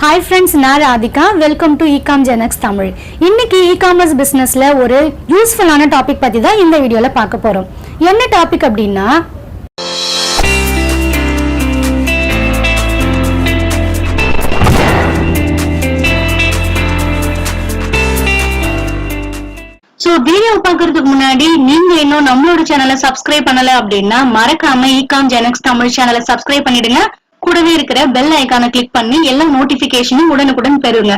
Hi friends, நான் Radhika. Welcome to ecom Genex Tamil. இன்னைக்கு e-commerce businessல ஒரு யூஸ்ஃபுல்லான டாபிக் பத்தி தான் இந்த வீடியோல பார்க்க போறோம். என்ன டாபிக் அப்படின்னா வீடியோ பார்க்கறதுக்கு முன்னாடி நீங்க இன்னும் நம்மளோட சேனலை சப்ஸ்கிரைப் பண்ணல அப்படின்னா மறக்காம ecom Genex தமிழ் சேனலை சப்ஸ்கிரைப் பண்ணிடுங்க. கூடவே இருக்கிற பெல் ஐகானை கிளிக் பண்ணி எல்லா நோட்டிபிகேஷனும் உடனுக்குடன் பெறுங்க.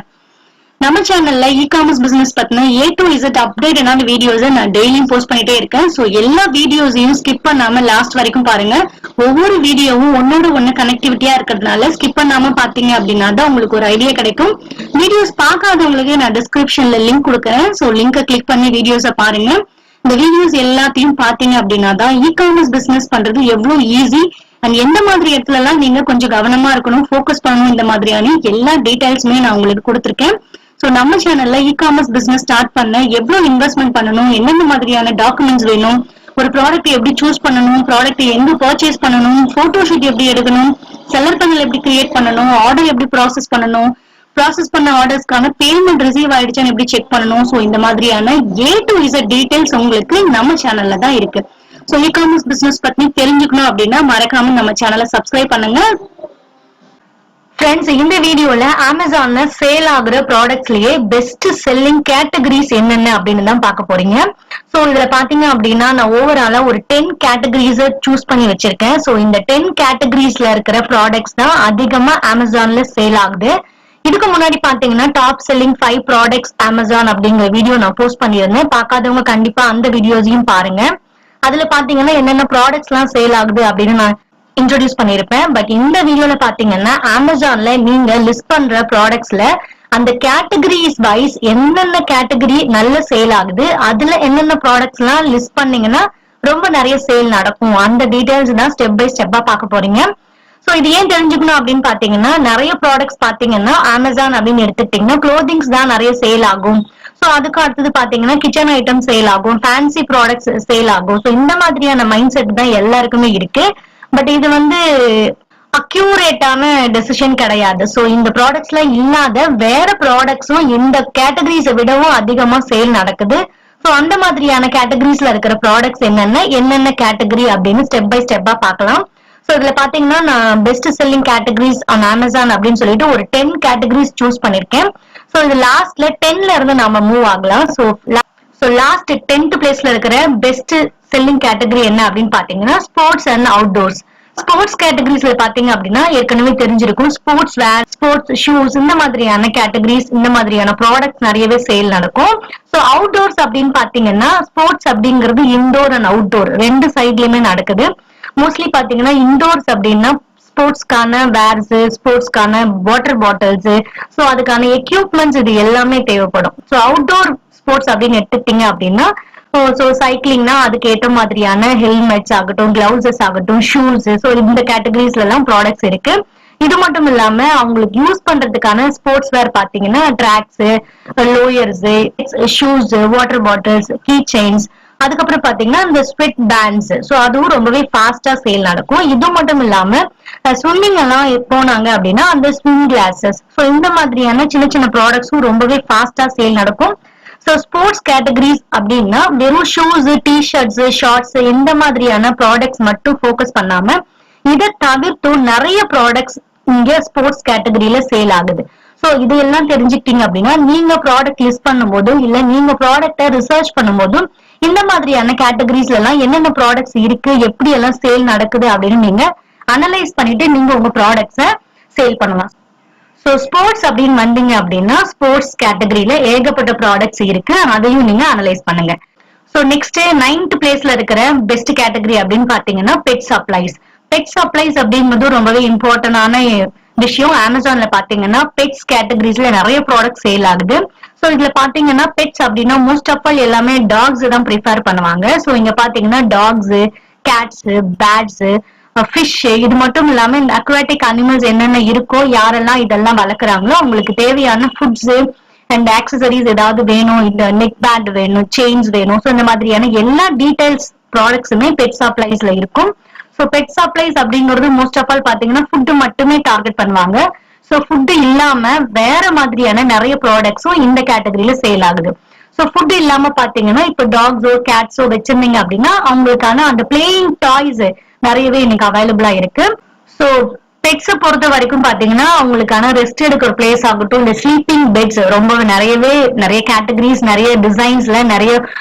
நம்ம சேனல்ல e-commerce பிசினஸ் பத்தின A to Z அப்டேட்டான வீடியோஸை நான் டெய்லியும் போஸ்ட் பண்ணிட்டே இருக்கேன். சோ எல்லா வீடியோஸையும் ஸ்கிப் பண்ணாம லாஸ்ட் வரைக்கும் பாருங்க. ஒவ்வொரு வீடியோவும் ஒன்னோட ஒண்ணு கனெக்டிவிட்டியா இருக்கிறதுனால ஸ்கிப் பண்ணாம பாத்தீங்க அப்படின்னா தான் உங்களுக்கு ஒரு ஐடியா கிடைக்கும். வீடியோஸ் பார்க்காதவங்களுக்கு நான் டிஸ்கிரிப்ஷன்ல லிங்க் கொடுக்குறேன். சோ லிங்கை கிளிக் பண்ணி வீடியோஸை பாருங்க. இந்த வீடியோஸ் எல்லாத்தையும் பாத்தீங்க அப்படின்னா தான் e-commerce பிசினஸ் பண்றது எவ்வளவு ஈஸி அண்ட் எந்த மாதிரி இடத்துல எல்லாம் நீங்க கொஞ்சம் கவனமா இருக்கணும், ஃபோக்கஸ் பண்ணணும், இந்த மாதிரியான எல்லா டீடைல்ஸுமே நான் உங்களுக்கு கொடுத்துருக்கேன். சோ நம்ம சேனல்ல e-commerce பிசினஸ் ஸ்டார்ட் பண்ண எவ்வளவு இன்வெஸ்ட்மெண்ட் பண்ணணும், என்னென்ன மாதிரியான டாக்குமெண்ட்ஸ் வேணும், ஒரு ப்ராடக்ட் எப்படி சூஸ் பண்ணணும், ப்ராடக்ட் எங்க பர்ச்சேஸ் பண்ணணும், போட்டோ ஷூட் எப்படி எடுக்கணும், செல்லர் பேனல் எப்படி கிரியேட் பண்ணணும், ஆர்டர் எப்படி ப்ராசஸ் பண்ணணும், ப்ராசஸ் பண்ண ஆர்டர்ஸ்க்கான பேமெண்ட் ரிசீவ் ஆயிடுச்சான்னு எப்படி செக் பண்ணணும். சோ இந்த மாதிரியான A to Z டீடைல்ஸ் உங்களுக்கு நம்ம சேனல்ல தான் இருக்கு. சோ e-commerce பிசினஸ் பத்தி தெரிஞ்சுக்கணும் அப்படின்னா மறக்காம நம்ம சேனலை சப்ஸ்கிரைப் பண்ணுங்க. ஃப்ரெண்ட்ஸ், இந்த வீடியோல அமேசான்ல சேல் ஆகுற ப்ராடக்ட்ஸ்லயே பெஸ்ட் செல்லிங் கேட்டகரிஸ் என்னென்ன அப்படின்னு தான் பார்க்க போறீங்க. சோ இதுல பாத்தீங்க அப்படின்னா நான் ஓவராலா ஒரு 10 கேட்டகரிஸ் சூஸ் பண்ணி வச்சிருக்கேன். சோ இந்த 10 கேட்டகரிஸ்ல இருக்கிற ப்ராடக்ட்ஸ் தான் அதிகமா அமேசான்ல சேல் ஆகுது. இதுக்கு முன்னாடி பாத்தீங்கன்னா டாப் செல்லிங் 5 ப்ராடக்ட்ஸ் அமேசான் அப்படிங்கிற வீடியோ நான் போஸ்ட் பண்ணியிருந்தேன். பார்க்காதவங்க கண்டிப்பா அந்த வீடியோஸையும் பாருங்க. அதுல பாத்தீங்கன்னா என்னென்ன ப்ராடக்ட்ஸ் எல்லாம் சேல் ஆகுது அப்படின்னு நான் இன்ட்ரோடியூஸ் பண்ணிருப்பேன். பட் இந்த வீடியோல பாத்தீங்கன்னா அமேசான்ல நீங்க லிஸ்ட் பண்ற ப்ராடக்ட்ஸ்ல அந்த கேட்டகரிஸ் வைஸ் என்னென்ன கேட்டகரி நல்ல சேல் ஆகுது, அதுல என்னென்ன ப்ராடக்ட்ஸ் எல்லாம் லிஸ்ட் பண்ணீங்கன்னா ரொம்ப நிறைய சேல் நடக்கும், அந்த டீடைல்ஸ் தான் ஸ்டெப் பை ஸ்டெப்பா பார்க்க போறீங்க. சோ இது ஏன் தெரிஞ்சுக்கணும் அப்படின்னு பாத்தீங்கன்னா நிறைய ப்ராடக்ட்ஸ் பாத்தீங்கன்னா அமேசான் அப்படின்னு எடுத்துக்கிட்டீங்கன்னா க்ளோதிங்ஸ் தான் நிறைய சேல் ஆகும். சோ அதுக்கு அடுத்தது பாத்தீங்கன்னா கிச்சன் ஐட்டம் சேல் ஆகும், ஃபேன்சி ப்ராடக்ட்ஸ் சேல் ஆகும். சோ இந்த மாதிரியான மைண்ட் செட் தான் எல்லாருக்குமே இருக்கு. பட் இது வந்து அக்யூரேட்டான டெசிஷன் கிடையாது. சோ இந்த ப்ராடக்ட்ஸ்ல இல்லாத வேற ப்ராடக்ட்ஸும் இந்த கேட்டகரிஸை விடவும் அதிகமா சேல் நடக்குது. சோ அந்த மாதிரியான கேட்டகரிஸ்ல இருக்கிற ப்ராடக்ட்ஸ் என்னென்ன கேட்டகரி அப்படின்னு ஸ்டெப் பை ஸ்டெப்பா பார்க்கலாம். சோ இதுல பாத்தீங்கன்னா நான் best selling categories on Amazon அப்படின்னு சொல்லிட்டு ஒரு 10 கேட்டகரிஸ் சூஸ் பண்ணிருக்கேன். சோ இது லாஸ்ட்ல 10ல இருந்து நாம மூவ் ஆகலாம். சோ லாஸ்ட் 10th பிளேஸ்ல இருக்கிற பெஸ்ட் செல்லிங் கேட்டகரி என்ன அப்படின்னு பாத்தீங்கன்னா ஸ்போர்ட்ஸ் அண்ட் அவுட்டோர்ஸ். ஸ்போர்ட்ஸ் கேட்டகரிஸ்ல பாத்தீங்க அப்படின்னா ஏற்கனவே தெரிஞ்சிருக்கும், ஸ்போர்ட்ஸ் வேர், ஸ்போர்ட்ஸ் ஷூஸ், இந்த மாதிரியான கேட்டகரிஸ், இந்த மாதிரியான ப்ராடக்ட்ஸ் நிறையவே சேல் நடக்கும். சோ அவுட்டோர்ஸ் அப்படின்னு பாத்தீங்கன்னா ஸ்போர்ட்ஸ் அப்படிங்கிறது இன்டோர் அண்ட் அவுட்டோர் ரெண்டு சைட்லயுமே நடக்குது. மோஸ்ட்லி பாத்தீங்கன்னா இன்டோர்ஸ் அப்படின்னா ஸ்போர்ட்ஸ்க்கான வேர்ஸ், ஸ்போர்ட்ஸ்க்கான வாட்டர் பாட்டில்ஸ், சோ அதுக்கான எக்யூப்மெண்ட்ஸ் இது எல்லாமே தேவைப்படும். சோ அவுட்டோர் ஸ்போர்ட்ஸ் அப்படின்னு எடுத்துக்கிட்டீங்க அப்படின்னா சோ சைக்கிளிங்னா அதுக்கு ஏற்ற மாதிரியான ஹெல்மெட்ஸ் ஆகட்டும், கிளவுசஸ் ஆகட்டும், ஷூஸ், சோ இந்த கேட்டகரிஸ்ல எல்லாம் ப்ராடக்ட்ஸ் இருக்கு. இது மட்டும் இல்லாம அவங்களுக்கு யூஸ் பண்றதுக்கான ஸ்போர்ட்ஸ் வேர் பாத்தீங்கன்னா tracks, lowers, shoes, water bottles, key chains, அதுக்கப்புறம் பாத்தீங்கன்னா இந்த ஸ்வெட் பேண்ட்ஸ், சோ அதுவும் ரொம்பவே ஃபாஸ்டா சேல் நடக்கும். இது மட்டும் இல்லாம ஸ்விம்மிங் எல்லாம் போனாங்க அப்படின்னா அந்த ஸ்விம் கிளாஸஸ், சோ இந்த மாதிரியான சின்ன சின்ன ப்ராடக்ட்ஸும் ரொம்பவே ஃபாஸ்டா சேல் நடக்கும். சோ ஸ்போர்ட்ஸ் கேட்டகரிஸ் அப்படின்னா வெறும் ஷூஸ், டிஷர்ட்ஸ், ஷார்ட்ஸ் இந்த மாதிரியான ப்ராடக்ட்ஸ் மட்டும் ஃபோக்கஸ் பண்ணாம இதை தவிர்த்து நிறைய ப்ராடக்ட்ஸ் இங்க ஸ்போர்ட்ஸ் கேட்டகரியில சேல் ஆகுது. சோ இது எல்லாம் தெரிஞ்சுக்கிட்டீங்க அப்படின்னா நீங்க ப்ராடக்ட் லிஸ்ட் பண்ணும் போதும் இல்ல நீங்க ப்ராடக்ட ரிசர்ச் பண்ணும் போதும் இந்த மாதிரியான கேட்டகரிஸ்ல எல்லாம் என்னென்ன ப்ராடக்ட்ஸ் இருக்கு, எப்படி எல்லாம் சேல் நடக்குது அப்படின்னு நீங்க அனலைஸ் பண்ணிட்டு நீங்க உங்க ப்ராடக்ட்ஸ சேல் பண்ணலாம். சோ ஸ்போர்ட்ஸ் அப்படின்னு வந்தீங்க அப்படின்னா ஸ்போர்ட்ஸ் கேட்டகரியில ஏகப்பட்ட ப்ராடக்ட்ஸ் இருக்கு, அதையும் நீங்க அனலைஸ் பண்ணுங்க. சோ நெக்ஸ்ட் 9th பிளேஸ்ல இருக்கிற பெஸ்ட் கேட்டகரி அப்படின்னு பாத்தீங்கன்னா பெட் சப்ளைஸ். பெட் சப்ளைஸ் அப்படிங்கிறது ரொம்பவே இம்பார்ட்டன்டான விஷயம். அமேசான்ல பாத்தீங்கன்னா பெட்ஸ் கேட்டகரிஸ்ல நிறைய ப்ராடக்ட் சேல் ஆகுது. சோ இதுல பாத்தீங்கன்னா பெட்ஸ் அப்படின்னா மோஸ்ட் ஆஃப் ஆல் எல்லாமே டாக்ஸ் தான் ப்ரிஃபர் பண்ணுவாங்க. சோ இங்க பாத்தீங்கன்னா டாக்ஸ், கேட்ஸ், பேட்ஸ், ஃபிஷ், இது மட்டும் இல்லாம இந்த அக்வாட்டிக் அனிமல்ஸ் என்னென்ன இருக்கோ, யாரெல்லாம் இதெல்லாம் வளர்க்குறாங்களோ அவங்களுக்கு தேவையான ஃபுட்ஸ் அண்ட் ஆக்சசரிஸ் ஏதாவது வேணும், இந்த நெக் பேண்ட் வேணும், செயின்ஸ் வேணும், சோ இந்த மாதிரியான எல்லா டீடைல்ஸ் ப்ராடக்ட்ஸுமே பெட் சப்ளைஸ்ல இருக்கும். சோ பெட் சப்ளைஸ் அப்படிங்கிறது மோஸ்ட் ஆஃப் ஆல் பாத்தீங்கன்னா ஃபுட் மட்டுமே டார்கெட் பண்ணுவாங்க. சோ சோ ஃபுட் இல்லாம வேற மாதிரியான நிறைய ப்ராடக்ட்ஸும் இந்த கேட்டகரியில சேல் ஆகுது. சோ ஃபுட் இல்லாம பாத்தீங்கன்னா இப்ப டாக்ஸோ கேட்ஸோ வச்சிருந்தீங்க அப்படின்னா அவங்களுக்கான அந்த பிளேயிங் டாய்ஸ் நிறையவே இன்னைக்கு அவைலபிளா இருக்கு. சோ பெட்ஸ் பொறுத்த வரைக்கும் பாத்தீங்கன்னா அவங்களுக்கான ரெஸ்ட் எடுக்கிற பிளேஸ் ஆகட்டும், இந்த ஸ்லீப்பிங் பெட்ஸ் ரொம்ப நிறைய கேட்டகரிஸ், நிறைய டிசைன்ஸ்ல, நிறைய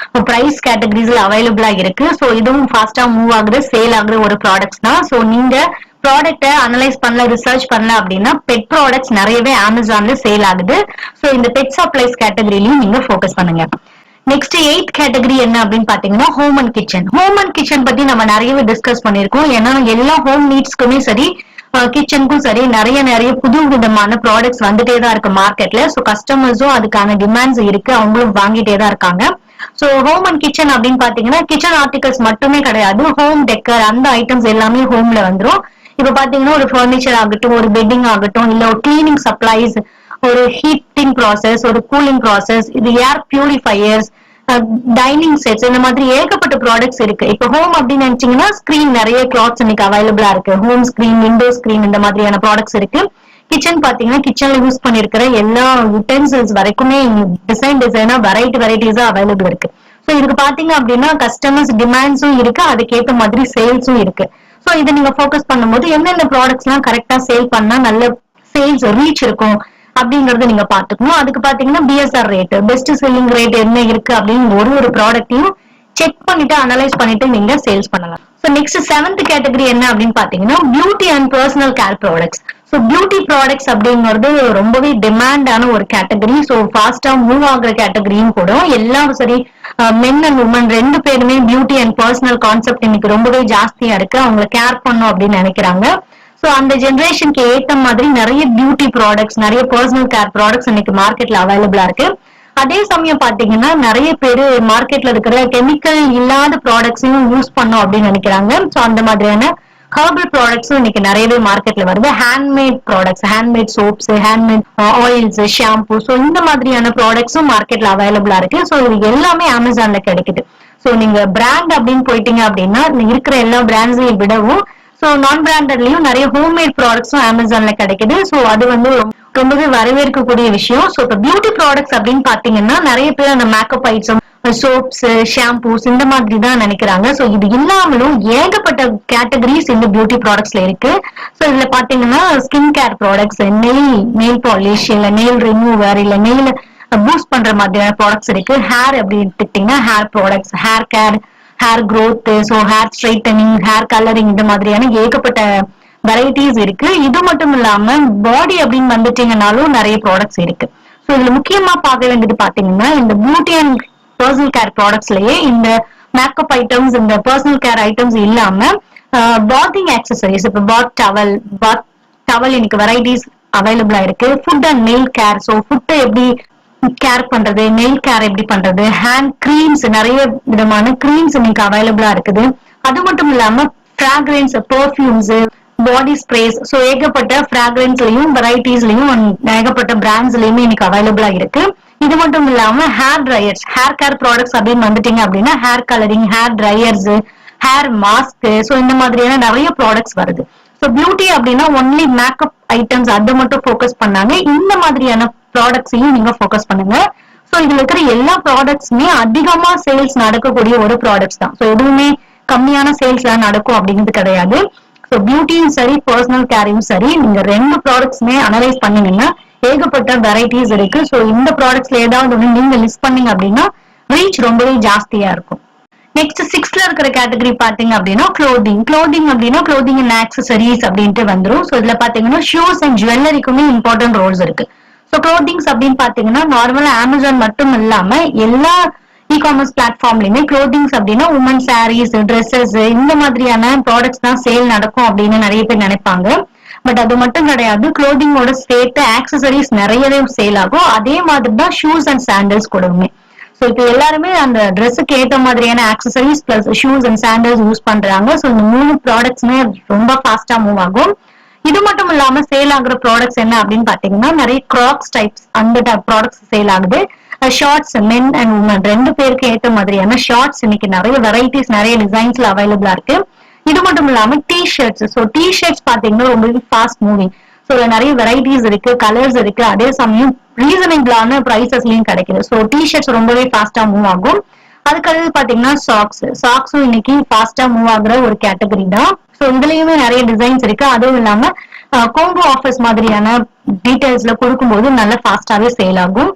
பிரைஸ் கேட்டகரிஸ்ல அவைலபிளா இருக்கு. சோ இதுவும் ஃபாஸ்டா மூவ் ஆகுது, சேல் ஆகுற ஒரு ப்ராடக்ட்ஸ் தான். சோ நீங்க ப்ராடக்ட அனலைஸ் பண்ணல, ரிசர்ச் பண்ணல அப்படின்னா பெட் ப்ராடக்ட்ஸ் நிறையவே அமேசான்ல சேல் ஆகுது. சோ இந்த பெட் சப்ளைஸ் கேட்டகரியிலையும் நீங்க ஃபோக்கஸ் பண்ணுங்க. நெக்ஸ்ட் 8th கேட்டகரி என்ன அப்படின்னு பாத்தீங்கன்னா home and kitchen. Home and kitchen பத்தி நம்ம நிறையவே டிஸ்கஸ் பண்ணிருக்கோம். ஏன்னா எல்லா ஹோம் நீட்ஸ்க்குமே சரி, கிச்சனுக்கும் சரி நிறைய புது விதமான ப்ராடக்ட்ஸ் வந்துட்டே தான் இருக்கு மார்க்கெட்ல. சோ கஸ்டமர்ஸும் அதுக்கான டிமாண்ட்ஸ் இருக்கு, அவங்களும் வாங்கிட்டே தான் இருக்காங்க. சோ ஹோம் அண்ட் கிச்சன் அப்படின்னு பாத்தீங்கன்னா கிச்சன் ஆர்டிகல்ஸ் மட்டுமே கிடையாது, ஹோம் டெக்கர் அந்த ஐட்டம்ஸ் எல்லாமே ஹோம்ல வந்துரும். இப்ப பாத்தீங்கன்னா ஒரு பர்னிச்சர் ஆகட்டும், ஒரு பெட்டிங் ஆகட்டும், இல்ல ஒரு கிளீனிங் சப்ளைஸ், ஒரு ஹீட்டிங் ப்ராசஸ், ஒரு கூலிங் ப்ராசஸ், இது ஏர் பியூரிஃபையர்ஸ், டைனிங் செட்ஸ், இந்த மாதிரி ஏகப்பட்ட ப்ராடக்ட்ஸ் இருக்கு. இப்ப ஹோம் அப்படின்னு நினைச்சீங்கன்னா ஸ்கிரீன், நிறைய கிளாத்ஸ் இன்னைக்கு அவைலபிளா இருக்கு. ஹோம் ஸ்கிரீன், விண்டோ ஸ்கிரீன், இந்த மாதிரியான ப்ராடக்ட்ஸ் இருக்கு. கிச்சன் பாத்தீங்கன்னா கிச்சன்ல யூஸ் பண்ணிருக்கிற எல்லா யூட்டென்சில்ஸ் வரைக்குமே டிசைனா வெரைட்டிஸா அவைலபிள் இருக்கு. சோ இதுக்கு பாத்தீங்க அப்படின்னா கஸ்டமர்ஸ் டிமாண்ட்ஸும் இருக்கு, அதுக்கேற்ற மாதிரி சேல்ஸும் இருக்கு. சோ இதை நீங்க ஃபோக்கஸ் பண்ணும்போது எந்தெந்த ப்ராடக்ட்ஸ் எல்லாம் கரெக்டா சேல் பண்ணா நல்ல சேல்ஸ் ரீச் இருக்கும் அப்படிங்கறத நீங்க பாத்துக்கணும். அதுக்கு பாத்தீங்கன்னா PSR rate, best selling rate என்ன இருக்கு அப்படின்னு ஒரு ப்ராடக்ட்டையும் செக் பண்ணிட்டு அனலைஸ் பண்ணிட்டு நீங்க சேல்ஸ் பண்ணலாம். சோ நெக்ஸ்ட் 7th கேட்டகரி என்ன அப்படின்னு பாத்தீங்கன்னா beauty and personal care products. So beauty products அப்படிங்கிறது ரொம்பவே டிமாண்டான ஒரு கேட்டகரி. சோ ஃபாஸ்டா மூவ் ஆகுற கேட்டகரியும் கூட. எல்லாம் சரி, மென் அண்ட் உமன் ரெண்டு பேருமே பியூட்டி அண்ட் பர்சனல் கான்செப்ட் இன்னைக்கு ரொம்பவே ஜாஸ்தியா இருக்கு. அவங்களை கேர் பண்ணும் அப்படின்னு நினைக்கிறாங்க. சோ அந்த ஜெனரேஷனுக்கு ஏத்த மாதிரி நிறைய பியூட்டி ப்ராடக்ட்ஸ், நிறைய பர்சனல் கேர் ப்ராடக்ட்ஸ் இன்னைக்கு மார்க்கெட்ல அவைலபிளா இருக்கு. அதே சமயம் பாத்தீங்கன்னா நிறைய பேரு மார்க்கெட்ல இருக்கிற கெமிக்கல் இல்லாத ப்ராடக்ட்ஸையும் யூஸ் பண்ணும் அப்படின்னு நினைக்கிறாங்க. சோ அந்த மாதிரியான ஹெர்பல் ப்ராடக்ட்ஸும் இன்னைக்கு நிறையவே மார்க்கெட்ல வருது. Handmade products, handmade soaps, handmade oils, shampoo, so இந்த மாதிரியான ப்ராடக்ட்ஸும் மார்க்கெட்ல அவைலபிளா இருக்கு. சோ இது எல்லாமே அமேசான்ல கிடைக்குது. சோ நீங்க பிராண்ட் அப்படின்னு போயிட்டீங்க அப்படின்னா இருக்கிற எல்லா பிராண்ட்ஸையும் விடவும் சோ நான் பிராண்டட்லயும் நிறைய ஹோம்மேட் ப்ராடக்ட்ஸும் அமேசான்ல கிடைக்குது. சோ அது ரொம்பவே வரவேற்கக்கூடிய விஷயம். சோ இப்ப பியூட்டி ப்ராடக்ட்ஸ் அப்படின்னு பாத்தீங்கன்னா நிறைய பேர் அந்த மேக்கப் ஐட்டம், சோப்ஸ், ஷாம்பூஸ் இந்த மாதிரி தான் நினைக்கிறாங்க. சோ இது இல்லாமலும் ஏகப்பட்ட கேட்டகரிஸ் இந்த பியூட்டி ப்ராடக்ட்ஸ்ல இருக்கு. சோ இதுல பாத்தீங்கன்னா skin care products, nail polish, இல்ல நெயில் ரிமூவர், இல்ல நெயில் பூஸ்ட் பண்ற மாதிரியான ப்ராடக்ட்ஸ் இருக்கு. ஹேர் அப்படின்னு எடுத்துக்கிட்டீங்கன்னா hair products, hair care, hair growth, so hair straightening, hair colouring, இந்த மாதிரியான ஏகப்பட்ட வெரைட்டிஸ் இருக்கு. இது மட்டும் இல்லாம பாடி அப்படின்னு வந்துட்டீங்கன்னாலும் நிறைய ப்ராடக்ட்ஸ் இருக்கு. சோ இதுல முக்கியமா பார்க்க வேண்டியது பாத்தீங்கன்னா இந்த பியூட்டி அண்ட் பர்சனல் கேர் ப்ராடக்ட்ஸ்லயே இந்த மேக்கப் ஐட்டம்ஸ், இந்த பர்சனல் கேர் ஐட்டம்ஸ் இல்லாம பாத்திங் ஆக்சசரிஸ், இப்ப பாத் டவல் இன்னைக்கு வெரைட்டிஸ் அவைலபிளா இருக்கு. Food and nail care, so ஃபுட்டை எப்படி கேர் பண்றது, நெயில் கேர் எப்படி பண்றது, ஹேண்ட் கிரீம்ஸ், நிறைய விதமான கிரீம்ஸ் இன்னைக்கு அவைலபிளா இருக்குது. அது மட்டும் இல்லாம ஃபிராக்ரன்ஸ், பெர்ஃபியூம்ஸ், பாடி ஸ்ப்ரேஸ், சோ ஏகப்பட்ட ஃபிராக்ரன்ஸ்லயும் வெரைட்டிஸ்லயும் ஏகப்பட்ட பிராண்ட்ஸ்லயுமே இன்னைக்கு அவைலபிளா இருக்கு. இது மட்டும் இல்லாம hair dryers, hair care products அப்படின்னு வந்துட்டீங்க அப்படின்னா hair colouring, hair dryers, hair mask, so இந்த மாதிரியான நிறைய ப்ராடக்ட்ஸ் வருது. சோ பியூட்டி அப்படின்னா ஒன்லி மேக்கப் ஐட்டம்ஸ் அதை மட்டும் ஃபோக்கஸ் பண்ணாங்க. இந்த மாதிரியான ப்ராடக்ட்ஸையும் நீங்க ஃபோக்கஸ் பண்ணுங்க. சோ இதுல இருக்கிற எல்லா ப்ராடக்ட்ஸுமே அதிகமா சேல்ஸ் நடக்கக்கூடிய ஒரு ப்ராடக்ட்ஸ் தான். சோ எதுவுமே கம்மியான சேல்ஸ் நடக்கும் அப்படிங்கிறது கிடையாது. சோ பியூட்டியும் சரி, பர்சனல் கேரையும் சரி, நீங்க ரெண்டு ப்ராடக்ட்ஸுமே அனலைஸ் பண்ணீங்கன்னா ஏகப்பட்ட வெரைட்டிஸ் இருக்கு. சோ இந்த ப்ராடக்ட்ஸ்ல ஏதாவது ஒண்ணு நீங்க லிஸ்ட் பண்ணீங்க அப்படின்னா ரீச் ரொம்பவே ஜாஸ்தியா இருக்கும். நெக்ஸ்ட் 6th இருக்கிற கேட்டகரி பாத்தீங்க அப்படின்னா க்ளோதிங் அப்படின்னா க்ளோதிங் அண்ட் ஆக்சசரிஸ் அப்படின்ட்டு வந்துரும். சோ இதுல பாத்தீங்கன்னா ஷூஸ் அண்ட் ஜுவல்லரிக்குமே இம்பார்ட்டன்ட் ரோல்ஸ் இருக்கு. சோ க்ளோதிங்ஸ் அப்படின்னு பாத்தீங்கன்னா நார்மலா அமேசான் மட்டும் இல்லாம எல்லா இ-காமர்ஸ் பிளாட்ஃபார்ம்லயுமே க்ளோதிங்ஸ் அப்படின்னா உமன் சாரீஸ், ட்ரெஸ்ஸஸ், இந்த மாதிரியான ப்ராடக்ட்ஸ் தான் சேல் நடக்கும் அப்படின்னு நிறைய பேர் நினைப்பாங்க. பட் அது மட்டும் கிடையாது, க்ளோதிங்கோட சேர்த்து ஆக்சசரிஸ் நிறையவே சேல் ஆகும். அதே மாதிரி தான் ஷூஸ் அண்ட் சாண்டல்ஸ் கூடவுமே. சோ இப்ப எல்லாருமே அந்த ட்ரெஸ்ஸுக்கு ஏற்ற மாதிரியான accessories plus shoes and sandals use பண்றாங்க. சோ இந்த 3 ப்ராடக்ட்ஸ்மே ரொம்ப ஃபாஸ்டா மூவ் ஆகும். இது மட்டும் இல்லாம சேல் ஆகுற ப்ராடக்ட்ஸ் என்ன அப்படின்னு பாத்தீங்கன்னா நிறைய கிராக்ஸ் டைப்ஸ், அந்த ப்ராடக்ட்ஸ் சேல் ஆகுது. ஷார்ட்ஸ், மென் அண்ட் உமன் ரெண்டு பேருக்கு ஏற்ற மாதிரியான ஷார்ட்ஸ் இன்னைக்கு நிறைய வெரைட்டிஸ், நிறைய டிசைன்ஸ்ல அவைலபிளா இருக்கு. இது மட்டும் இல்லாம T shirts, so T shirts பாத்தீங்கன்னா ரொம்ப ஃபாஸ்ட் மூவிங். ஸோ நிறைய வெரைட்டிஸ் இருக்கு, கலர்ஸ் இருக்கு, அதே சமயம் ரீசனபிளான பிரைசஸ்லயும் கிடைக்குது. ஸோ டிஷர்ட்ஸ் ரொம்பவே ஃபாஸ்டா மூவ் ஆகும். அதுக்கடுத்து பாத்தீங்கன்னா சாக்ஸும் இன்னைக்கு ஃபாஸ்டா மூவ் ஆகுற ஒரு கேட்டகரி தான். ஸோ இதுலயுமே நிறைய டிசைன்ஸ் இருக்கு. அதுவும் இல்லாம கோம்போ ஆஃபர்ஸ் மாதிரியான டீடைல்ஸ்ல கொடுக்கும்போது நல்ல ஃபாஸ்டாவே சேல் ஆகும்.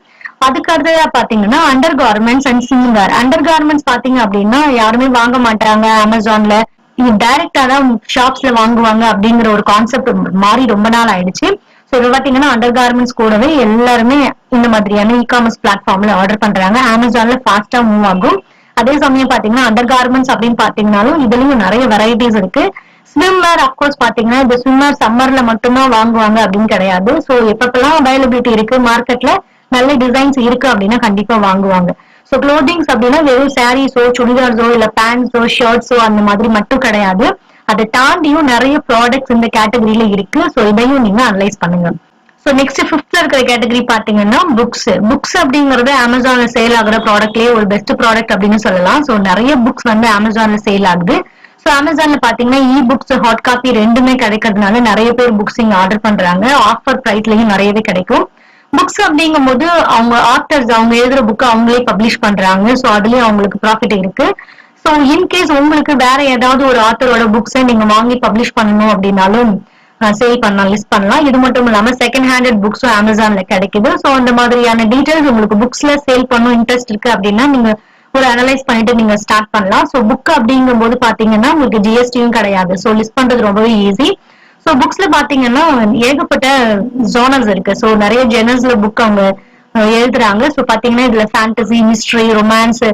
அதுக்கு அடுத்ததா பாத்தீங்கன்னா under garments and slimwear. Under garments பாத்தீங்க அப்படின்னா யாருமே வாங்க மாட்டாங்க அமேசான்ல, இது டைரக்டா தான் ஷாப்ஸ்ல வாங்குவாங்க அப்படிங்கிற ஒரு கான்செப்ட் மாறி ரொம்ப நாள் ஆயிடுச்சு. ஸோ இது பாத்தீங்கன்னா அண்டர் கார்மெண்ட்ஸ் கூடவே எல்லாருமே இந்த மாதிரியான இ-காமர்ஸ் பிளாட்ஃபார்ம்ல ஆர்டர் பண்றாங்க. அமேசான்ல ஃபாஸ்டா மூவ் ஆகும். அதே சமயம் பாத்தீங்கன்னா அண்டர் கார்மெண்ட்ஸ் அப்படின்னு பாத்தீங்கன்னாலும் இதுலயும் நிறைய வெரைட்டிஸ் இருக்கு. ஸ்விம்வேர் அப்கோர்ஸ் பாத்தீங்கன்னா இந்த ஸ்விம்வேர் சம்மர்ல மட்டும்தான் வாங்குவாங்க அப்படின்னு கிடையாது. ஸோ எப்பப்பெல்லாம் அவைலபிலிட்டி இருக்கு மார்க்கெட்ல நல்ல டிசைன்ஸ் இருக்கு அப்படின்னா கண்டிப்பா வாங்குவாங்க. ஸோ க்ளோதிங்ஸ் அப்படின்னா வெறும் சாரீஸோ சுடிதார்ஸோ இல்ல பேண்ட்ஸோ ஷர்ட்ஸோ அந்த மாதிரி மட்டும் கிடையாது, அதை தாண்டியும் நிறைய ப்ராடக்ட்ஸ் இந்த கேட்டகரியில இருக்கு. ஸோ இதையும் நீங்க அனலைஸ் பண்ணுங்க. ஸோ நெக்ஸ்ட் ஃபிஃப்த்ல இருக்கிற கேட்டகரி பாத்தீங்கன்னா புக்ஸ் அப்படிங்கறது அமேசான்ல சேல் ஆகுற ப்ராடக்ட்லயே ஒரு பெஸ்ட் ப்ராடக்ட் அப்படின்னு சொல்லலாம். ஸோ நிறைய புக்ஸ் வந்து அமேசான்ல சேல் ஆகுது. ஸோ அமேசான்ல பாத்தீங்கன்னா இ புக்ஸ் ஹாட் காப்பி ரெண்டுமே கிடைக்கிறதுனால நிறைய பேர் புக்ஸ் இங்க ஆர்டர் பண்றாங்க. ஆஃபர் பிரைஸ்லயும் நிறையவே கிடைக்கும். புக்ஸ் அப்படிங்கும் போது அவங்க ஆத்தர்ஸ் அவங்க எழுதுற புக் அவங்களே பப்ளிஷ் பண்றாங்க. ஸோ அதுலயும் அவங்களுக்கு ப்ராஃபிட் இருக்கு. ஸோ இன்கேஸ் உங்களுக்கு வேற ஏதாவது ஒரு ஆத்தரோட புக்ஸை நீங்க வாங்கி பப்ளிஷ் பண்ணணும் அப்படின்னாலும் சேல் பண்ணலாம், லிஸ்ட் பண்ணலாம். இது மட்டும் இல்லாம செகண்ட் ஹேண்டட் புக்ஸும் அமேசான்ல கிடைக்குது. ஸோ அந்த மாதிரியான டீடைல்ஸ் உங்களுக்கு புக்ஸ்ல சேல் பண்ணணும் இன்ட்ரெஸ்ட் இருக்கு அப்படின்னா நீங்க ஒரு அனலைஸ் பண்ணிட்டு நீங்க ஸ்டார்ட் பண்ணலாம். ஸோ புக் அப்படிங்கும் போது பாத்தீங்கன்னா உங்களுக்கு ஜிஎஸ்டியும் கிடையாது. ஸோ லிஸ்ட் பண்றது ரொம்பவே ஈஸி. ஸோ புக்ஸ்ல பாத்தீங்கன்னா ஏகப்பட்ட ஜோனல்ஸ் இருக்கு. ஸோ நிறைய ஜெனர்ஸ்ல புக் அவங்க எழுதுறாங்க. ஸோ பாத்தீங்கன்னா இதுல ஃபேண்டசி, மிஸ்ட்ரி, ரொமான்ஸ்,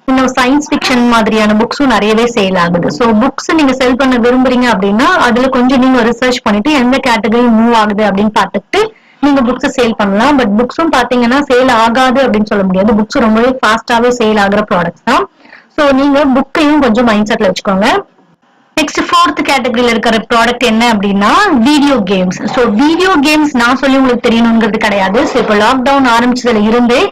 இன்னும் சயின்ஸ் ஃபிக்ஷன் மாதிரியான புக்ஸும் நிறையவே சேல் ஆகுது. ஸோ புக்ஸ் நீங்க செல் பண்ண விரும்புறீங்க அப்படின்னா அதுல கொஞ்சம் நீங்க ரிசர்ச் பண்ணிட்டு எந்த கேட்டகரி மூவ் ஆகுது அப்படின்னு பார்த்துட்டு நீங்க புக்ஸ் சேல் பண்ணலாம். பட் புக்ஸும் பாத்தீங்கன்னா சேல் ஆகாது அப்படின்னு சொல்ல முடியாது. புக்ஸ் ரொம்பவே ஃபாஸ்டாவே சேல் ஆகுற ப்ராடக்ட்ஸ் தான். ஸோ நீங்க புக்கையும் கொஞ்சம் மைண்ட் செட்ல வச்சுக்கோங்க. நெக்ஸ்ட் ஃபோர்த் கேட்டகரியில இருக்கிற ப்ராடக்ட் என்ன அப்படின்னா video games. So video games நான் சொல்லி உங்களுக்கு தெரியணுங்கிறது கிடையாது. ஸோ இப்போ லாக்டவுன் ஆரம்பிச்சதுல இருந்தே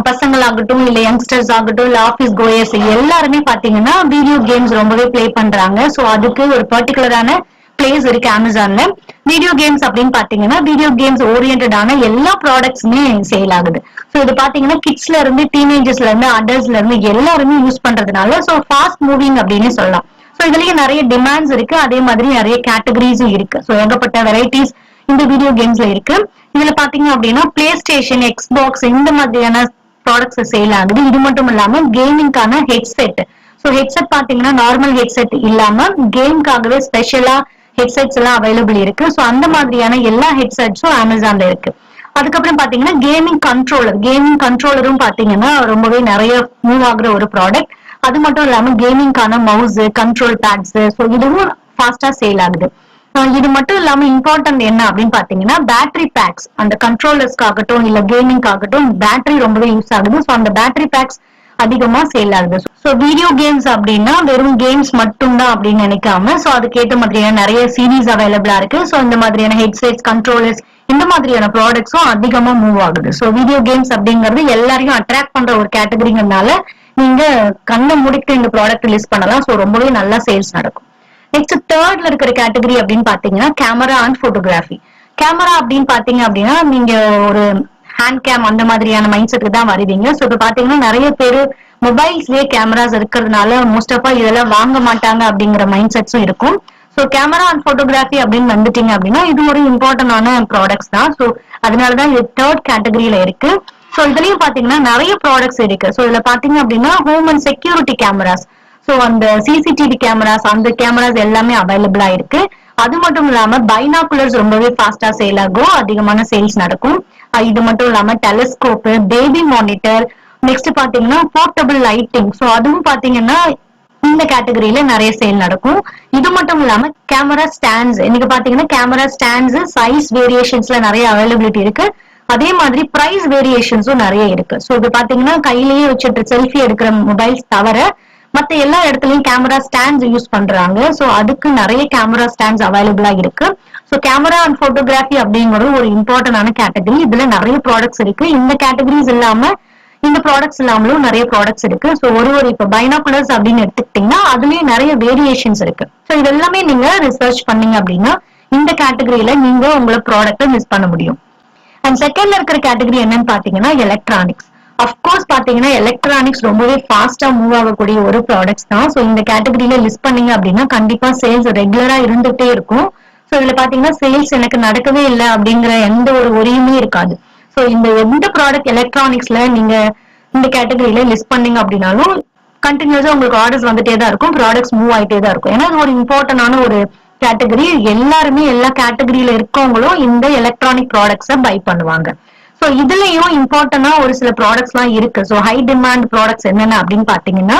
பசங்களாகட்டும் இல்ல யங்ஸ்டர்ஸ் ஆகட்டும் இல்ல ஆபீஸ் கோயர்ஸ் எல்லாருமே பாத்தீங்கன்னா வீடியோ கேம்ஸ் ரொம்பவே பிளே பண்றாங்க. ஸோ அதுக்கு ஒரு பர்டிகுலரான பிளேஸ் இருக்கு அமேசான்ல. வீடியோ கேம்ஸ் அப்படின்னு பாத்தீங்கன்னா வீடியோ கேம்ஸ் ஓரியன்டான எல்லா ப்ராடக்ட்ஸுமே சேல் ஆகுது. ஸோ இது பாத்தீங்கன்னா கிட்ஸ்ல இருந்து டீனேஜர்ஸ்ல இருந்து அடல்ட்ஸ்ல இருந்து எல்லாருமே யூஸ் பண்றதுனால ஸோ ஃபாஸ்ட் மூவிங் அப்படின்னு சொல்லலாம். ஸோ இதுலயே நிறைய டிமாண்ட்ஸ் இருக்கு, அதே மாதிரி நிறைய கேட்டகரிஸும் இருக்கு. ஸோ ஏகப்பட்ட வெரைட்டிஸ் இந்த வீடியோ கேம்ஸ்ல இருக்கு. இதுல பாத்தீங்க அப்படின்னா பிளே ஸ்டேஷன், எக்ஸ்பாக்ஸ் இந்த மாதிரியான ப்ராடக்ட்ஸ் சேல் ஆகுது. இது மட்டும் இல்லாம கேமிங்கான ஹெட்செட். ஸோ ஹெட்செட் பாத்தீங்கன்னா நார்மல் ஹெட்செட் இல்லாம கேம்காகவே ஸ்பெஷலா ஹெட்செட்ஸ் எல்லாம் அவைலபிள் இருக்கு. ஸோ அந்த மாதிரியான எல்லா ஹெட்செட்ஸும் அமேசான்ல இருக்கு. அதுக்கப்புறம் பாத்தீங்கன்னா கேமிங் கண்ட்ரோலரும் பாத்தீங்கன்னா ரொம்பவே நிறைய மூவ் ஆகுற ஒரு ப்ராடக்ட். அது மட்டும் இல்லாம கேமிங்கான மவுஸ், கண்ட்ரோல் பேட்ஸ், ஸோ இதுவும் ஃபாஸ்டா சேல் ஆகுது. இது மட்டும் இல்லாம இம்பார்ட்டன்ட் என்ன அப்படின்னு பாத்தீங்கன்னா பேட்டரி பேக்ஸ். அந்த கண்ட்ரோலர்ஸ்க்கு ஆகட்டும் இல்ல கேமிங் ஆகட்டும் பேட்டரி ரொம்பவே யூஸ் ஆகுது. ஸோ அந்த பேட்டரி பேக்ஸ் அதிகமா சேல் ஆகுது. ஸோ வீடியோ கேம்ஸ் அப்படின்னா வெறும் கேம்ஸ் மட்டும் தான் அப்படின்னு நினைக்காம ஸோ அதுக்கேற்ற மாதிரியான நிறைய சீரீஸ் அவைலபிளா இருக்கு. ஸோ இந்த மாதிரியான ஹெட்செட்ஸ், கண்ட்ரோலர்ஸ் இந்த மாதிரியான ப்ராடக்ட்ஸும் அதிகமா மூவ் ஆகுது. ஸோ வீடியோ கேம்ஸ் அப்படிங்கிறது எல்லாரையும் அட்ராக்ட் பண்ற ஒரு கேட்டகரிங்கிறதுனால நீங்க கண்ணை முடிக்க இந்த ப்ராடக்ட் லிஸ்ட் பண்ணலாம். ஸோ ரொம்பவே நல்லா சேல்ஸ் நடக்கும். நெக்ஸ்ட் தேர்ட்ல இருக்கிற கேட்டகரி அப்படின்னு பாத்தீங்கன்னா கேமரா அண்ட் போட்டோகிராஃபி. கேமரா அப்படின்னு பாத்தீங்க அப்படின்னா நீங்க ஒரு ஹேண்ட் கேம் அந்த மாதிரியான மைண்ட் செட்டுக்கு தான் வருவீங்க. ஸோ இப்போ பாத்தீங்கன்னா நிறைய பேர் மொபைல்ஸ்லயே கேமராஸ் இருக்கிறதுனால மோஸ்ட் ஆஃப் இதெல்லாம் வாங்க மாட்டாங்க அப்படிங்கிற மைண்ட் செட்ஸும் இருக்கும். ஸோ கேமரா அண்ட் போட்டோகிராஃபி அப்படின்னு வந்துட்டீங்க அப்படின்னா இது ஒரு இம்பார்ட்டன்டான ப்ராடக்ட்ஸ் தான். ஸோ அதனாலதான் இது தேர்ட் கேட்டகரியில இருக்கு. ஸோ இதுலயும் பாத்தீங்கன்னா நிறைய ப்ராடக்ட்ஸ் இருக்கு. ஸோ இதுல பாத்தீங்க அப்படின்னா home and security cameras, so அந்த சிசிடிவி கேமராஸ் அந்த கேமராஸ் எல்லாமே அவைலபிளா இருக்கு. அது மட்டும் இல்லாம பைனாகுலர்ஸ் ரொம்பவே ஃபாஸ்டா சேல் ஆகும், அதிகமான சேல்ஸ் நடக்கும். இது மட்டும் இல்லாம டெலஸ்கோப், பேபி மானிட்டர், நெக்ஸ்ட் பாத்தீங்கன்னா போர்ட்டபிள் லைட்டிங், ஸோ அதுவும் பாத்தீங்கன்னா இந்த கேட்டகரியில நிறைய சேல் நடக்கும். இது மட்டும் இல்லாம கேமரா ஸ்டாண்ட்ஸ், இன்னைக்கு பாத்தீங்கன்னா கேமரா ஸ்டாண்ட்ஸ் சைஸ் வேரியேஷன்ஸ்ல நிறைய அவைலபிலிட்டி இருக்கு. அதே மாதிரி பிரைஸ் வேரியேஷன்ஸும் நிறைய இருக்கு. ஸோ இது பாத்தீங்கன்னா கையிலேயே வச்சுட்டு செல்ஃபி எடுக்கிற மொபைல்ஸ் தவிர மத்த எல்லா இடத்துலயும் கேமரா ஸ்டாண்ட்ஸ் யூஸ் பண்றாங்க. ஸோ அதுக்கு நிறைய கேமரா ஸ்டாண்ட்ஸ் அவைலபிளா இருக்கு. ஸோ கேமரா அண்ட் போட்டோகிராஃபி அப்படிங்கிறது ஒரு இம்பார்ட்டன்டான கேட்டகரி. இதுல நிறைய ப்ராடக்ட்ஸ் இருக்கு. இந்த கேட்டகரிஸ் இல்லாம இந்த ப்ராடக்ட்ஸ் இல்லாமலும் நிறைய ப்ராடக்ட்ஸ் இருக்கு. ஸோ ஒரு இப்ப பைனாகுலர்ஸ் அப்படின்னு எடுத்துக்கிட்டீங்கன்னா அதுலயும் நிறைய வேரியேஷன்ஸ் இருக்கு. ஸோ இது எல்லாமே நீங்க ரிசர்ச் பண்ணீங்க அப்படின்னா இந்த கேட்டகரியில நீங்க உங்களோட ப்ராடக்ட்டை மிஸ் பண்ண முடியும். அண்ட் செகண்ட்ல இருக்கிற கேட்டகரி என்னன்னு பாத்தீங்கன்னா எலக்ட்ரானிக்ஸ். அப்கோர்ஸ் பாத்தீங்கன்னா எலக்ட்ரானிக்ஸ் ரொம்பவே ஃபாஸ்டா மூவ் ஆகக்கூடிய ஒரு ப்ராடக்ட்ஸ் தான். ஸோ இந்த கேட்டகரியில லிஸ்ட் பண்ணீங்க அப்படின்னா கண்டிப்பா சேல்ஸ் ரெகுலரா இருந்துட்டே இருக்கும். ஸோ இதுல பாத்தீங்கன்னா சேல்ஸ் எனக்கு நடக்கவே இல்லை அப்படிங்கிற எந்த ஒரு ஒரியுமே இருக்காது. ஸோ இந்த எந்த ப்ராடக்ட் எலக்ட்ரானிக்ஸ்ல நீங்க இந்த கேட்டகரியில லிஸ்ட் பண்ணீங்க அப்படின்னாலும் கண்டினியூஸா உங்களுக்கு ஆர்டர்ஸ் வந்துட்டே தான் இருக்கும், ப்ராடக்ட்ஸ் மூவ் ஆயிட்டே தான் இருக்கும். ஏன்னா ஒரு இம்பார்ட்டன்டான ஒரு கேட்டகரி. எல்லாருமே எல்லா கேட்டகரியில இருக்கவங்களும் இந்த எலக்ட்ரானிக் ப்ராடக்ட்ஸை பை பண்ணுவாங்க. ஸோ இதுலயும் இம்பார்ட்டன்டா ஒரு சில ப்ராடக்ட்ஸ் எல்லாம் இருக்கு. ஸோ ஹை டிமாண்ட் ப்ராடக்ட்ஸ் என்னென்ன அப்படின்னு பாத்தீங்கன்னா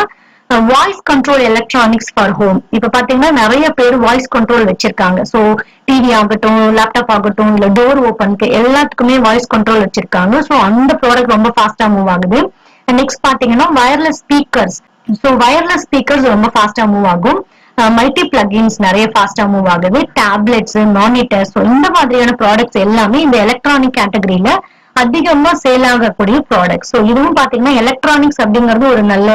voice control electronics for home. இப்ப பாத்தீங்கன்னா நிறைய பேர் வாய்ஸ் கண்ட்ரோல் வச்சிருக்காங்க. ஸோ டிவி ஆகட்டும், லேப்டாப் ஆகட்டும், இல்ல டோர் ஓப்பனுக்கு எல்லாத்துக்குமே வாய்ஸ் கண்ட்ரோல் வச்சிருக்காங்க. ஸோ அந்த ப்ராடக்ட் ரொம்ப ஃபாஸ்டா மூவ் ஆகுது. நெக்ஸ்ட் பாத்தீங்கன்னா wireless speakers. So wireless speakers ரொம்ப ஃபாஸ்டா மூவ் ஆகும். மல்டி பிளகின்ஸ் நிறைய ஃபாஸ்டா மூவ் ஆகுது. டேப்லெட்ஸ், மானிட்டர்ஸ், இந்த மாதிரியான ப்ராடக்ட்ஸ் எல்லாமே இந்த எலக்ட்ரானிக் கேட்டகரியில அதிகமா சேல் ஆகக்கூடிய ப்ராடக்ட். ஸோ இதுவும் பாத்தீங்கன்னா எலக்ட்ரானிக்ஸ் அப்படிங்கிறது ஒரு நல்ல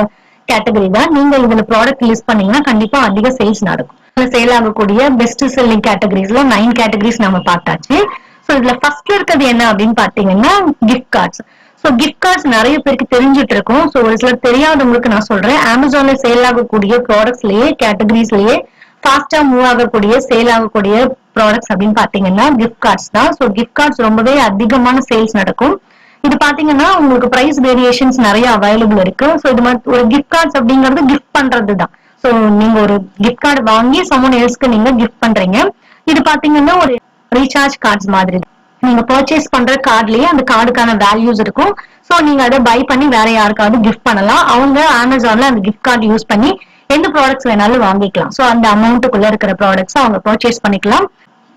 கேட்டகரி தான். நீங்க இதுல ப்ராடக்ட் லிஸ்ட் பண்ணீங்கன்னா கண்டிப்பா அதிக சேல்ஸ் நடக்கும். சேல் ஆகக்கூடிய பெஸ்ட் செல்லிங் கேட்டகரிஸ்ல 9 கேட்டகரிஸ் நம்ம பார்த்தாச்சு. ஸோ இதுல ஃபர்ஸ்ட்ல இருக்கிறது என்ன அப்படின்னு பாத்தீங்கன்னா gift cards. So gift cards நிறைய பேருக்கு தெரிஞ்சுட்டு இருக்கும். ஸோ ஒரு சிலர் தெரியாதவங்களுக்கு நான் சொல்றேன். அமேசான்ல சேல் ஆகக்கூடிய ப்ராடக்ட்ஸ்லயே கேட்டகரிஸ்லயே ஃபாஸ்டா மூவ் ஆகக்கூடிய சேல் ஆகக்கூடிய ப்ராடக்ட்ஸ் அப்படின்னு பாத்தீங்கன்னா கிஃப்ட் கார்ட்ஸ் தான். ஸோ கிஃப்ட் கார்ட்ஸ் ரொம்பவே அதிகமான சேல்ஸ் நடக்கும். இது பாத்தீங்கன்னா உங்களுக்கு பிரைஸ் வேரியேஷன்ஸ் நிறைய அவைலபிள் இருக்கு. ஸோ இது மாதிரி ஒரு கிஃப்ட் கார்ட்ஸ் அப்படிங்கிறது கிஃப்ட் பண்றது தான். ஸோ நீங்க ஒரு கிஃப்ட் கார்டு வாங்கி சம்மன் எல்ஸ்க்கு நீங்க கிஃப்ட் பண்றீங்க. இது பாத்தீங்கன்னா ஒரு ரீசார்ஜ் கார்ட்ஸ் மாதிரி தான். நீங்க பர்ச்சேஸ் பண்ற கார்ட்லயே அந்த கார்டுக்கான வேல்யூஸ் இருக்கும். ஸோ நீங்க அதை பை பண்ணி வேற யாருக்காவது கிஃப்ட் பண்ணலாம். அவங்க அமேசான்ல அந்த கிஃப்ட் கார்டு யூஸ் பண்ணி எந்த ப்ராடக்ட்ஸ் வேணாலும் வாங்கிக்கலாம். ஸோ அந்த அமௌண்ட்டுக்குள்ள இருக்கிற ப்ராடக்ட்ஸ் அவங்க பர்ச்சேஸ் பண்ணிக்கலாம்.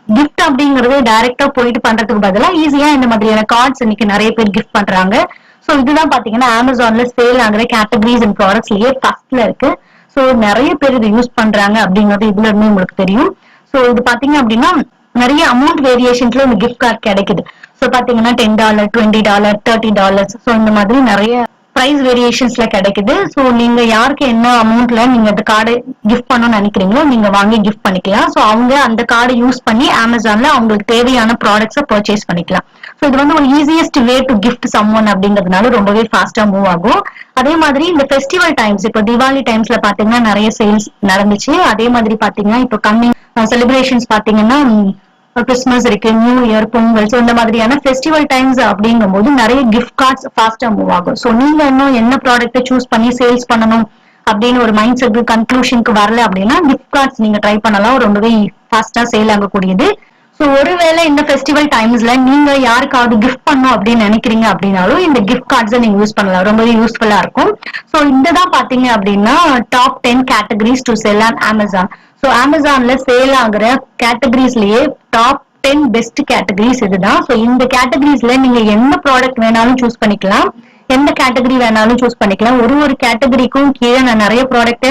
கிஃப்ட் அப்படிங்கறது டைரக்டா போயிட்டு பண்றதுக்கு பதிலா ஈஸியா இந்த மாதிரியான கார்ட்ஸ் இன்னைக்கு நிறைய பேர் கிஃப்ட் பண்றாங்க. ஸோ இதுதான் பாத்தீங்கன்னா அமேசான்ல சேல் ஆகிற கேட்டகரிஸ் அண்ட் ப்ராடக்ட்ஸ்லயே ஃபர்ஸ்ட்ல இருக்கு. ஸோ நிறைய பேர் இது யூஸ் பண்றாங்க அப்படிங்கறது இதுல இருந்து உங்களுக்கு தெரியும். ஸோ இது பாத்தீங்க அப்படின்னா நிறைய அமௌண்ட் வேரியேஷன்ஸ்ல இந்த கிஃப்ட் கார்டு கிடைக்குது. ஸோ பாத்தீங்கன்னா $10, $20, $30. ஸோ இந்த மாதிரி நிறைய பிரைஸ் வேரியேஷன்ஸ்ல கிடைக்குது. ஸோ நீங்க யாருக்கு என்ன அமௌண்ட்ல நீங்க அந்த கார்டு கிஃப்ட் பண்ணணும்னு நினைக்கிறீங்களோ நீங்க வாங்கி கிஃப்ட் பண்ணிக்கலாம். ஸோ அவங்க அந்த கார்டை யூஸ் பண்ணி அமேசான்ல அவங்களுக்கு தேவையான ப்ராடக்ட்ஸை பர்ச்சேஸ் பண்ணிக்கலாம். ஸோ இது வந்து ஒரு easiest way to gift someone அப்படிங்கிறதுனால ரொம்பவே ஃபாஸ்டா மூவ் ஆகும். அதே மாதிரி இந்த ஃபெஸ்டிவல் டைம்ஸ், இப்போ தீபாவளி டைம்ஸ்ல பாத்தீங்கன்னா நிறைய சேல்ஸ் நடந்துச்சு. அதே மாதிரி பாத்தீங்கன்னா இப்போ கம்மிங் செலிப்ரேஷன்ஸ் பாத்தீங்கன்னா கிறிஸ்துமஸ் இருக்கு, நியூ இயர், பொங்கல், ஸோ இந்த மாதிரியான ஃபெஸ்டிவல் டைம்ஸ் அப்படிங்கும் போது நிறைய கிஃப்ட் கார்ட்ஸ் ஃபாஸ்டா மூவ் ஆகும். ஸோ நீங்க இன்னும் என்ன ப்ராடக்ட்டை சூஸ் பண்ணி சேல்ஸ் பண்ணணும் அப்படின்னு ஒரு மைண்ட் செட் கன்க்ளூஷனுக்கு வரல அப்படின்னா கிஃப்ட் கார்ட்ஸ் நீங்க ட்ரை பண்ணலாம். ரொம்பவே ஃபாஸ்டா சேல் ஆகக்கூடியது. ஸோ ஒருவேளை இந்த ஃபெஸ்டிவல் டைம்ஸ்ல நீங்க யாருக்காவது கிஃப்ட் பண்ணும் அப்படின்னு நினைக்கிறீங்க அப்படின்னாலும் இந்த கிஃப்ட் கார்ட்ஸை நீங்க யூஸ் பண்ணலாம். ரொம்பவே யூஸ்ஃபுல்லா இருக்கும். ஸோ இதுதான் பாத்தீங்க அப்படின்னா top 10 categories to sell on Amazon. So அமேசான்ல சேல் ஆகுற கேட்டகரிஸ்லயே டாப் 10 பெஸ்ட் கேட்டகரிஸ் இதுதான். ஸோ இந்த கேட்டகரிஸ்ல நீங்க எந்த ப்ராடக்ட் வேணாலும் சூஸ் பண்ணிக்கலாம், எந்த கேட்டகரி வேணாலும் சூஸ் பண்ணிக்கலாம். ஒரு கேட்டகரிக்கும் கீழே நான் நிறைய ப்ராடக்ட்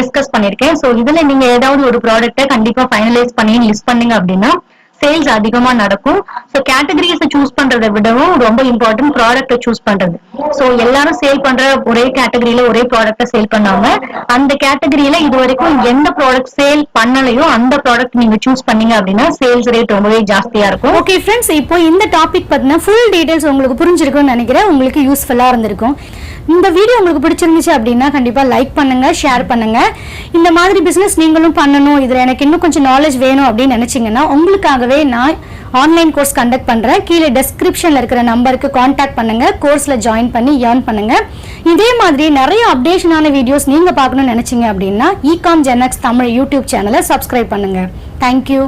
டிஸ்கஸ் பண்ணிருக்கேன். ஸோ இதுல நீங்க ஏதாவது ஒரு ப்ராடக்ட்டை கண்டிப்பா ஃபைனலைஸ் பண்ணி லிஸ்ட் பண்ணீங்க அப்படின்னா சேல்ஸ் அதிகமா நடக்கும். ஸோ கேட்டகரிஸை சூஸ் பண்றதை விடவும் ரொம்ப இம்பார்ட்டன்ட் ப்ராடக்ட்டை சூஸ் பண்றது. ஸோ எல்லாரும் சேல் பண்ற ஒரே கேட்டகரியில ஒரே ப்ராடக்ட்டை சேல் பண்ணாம அந்த கேட்டகரியில இது வரைக்கும் எந்த ப்ராடக்ட் சேல் பண்ணலையோ அந்த ப்ராடக்ட் நீங்க சூஸ் பண்ணீங்க அப்படின்னா சேல்ஸ் ரேட் ரொம்பவே ஜாஸ்தியா இருக்கும். ஓகே ஃப்ரெண்ட்ஸ், இப்போ இந்த டாபிக் பத்தின ஃபுல் டீடைல்ஸ் உங்களுக்கு புரிஞ்சிருக்கும்னு நினைக்கிறேன். உங்களுக்கு யூஸ்ஃபுல்லா இருந்திருக்கும். இந்த வீடியோ உங்களுக்கு பிடிச்சிருந்துச்சு அப்படின்னா கண்டிப்பா லைக் பண்ணுங்க, ஷேர் பண்ணுங்க. இந்த மாதிரி பிசினஸ் நீங்களும் பண்ணணும், இதுல எனக்கு இன்னும் கொஞ்சம் நாலேஜ் வேணும் அப்படின்னு நினைச்சீங்கன்னா உங்களுக்காகவே நான் ஆன்லைன் கோர்ஸ் கண்டக்ட் பண்றேன். கீழே டெஸ்கிரிப்ஷன்ல இருக்கிற நம்பருக்கு கான்டாக்ட் பண்ணுங்க, கோர்ஸ்ல ஜாயின் பண்ணி ஏர்ன் பண்ணுங்க. இதே மாதிரி நிறைய அப்டேஷனான வீடியோஸ் நீங்க பார்க்கணும்னு நினைச்சீங்க அப்படின்னா ecom Gen X Tamil YouTube சேனலை சப்ஸ்கிரைப் பண்ணுங்க. தேங்க்யூ.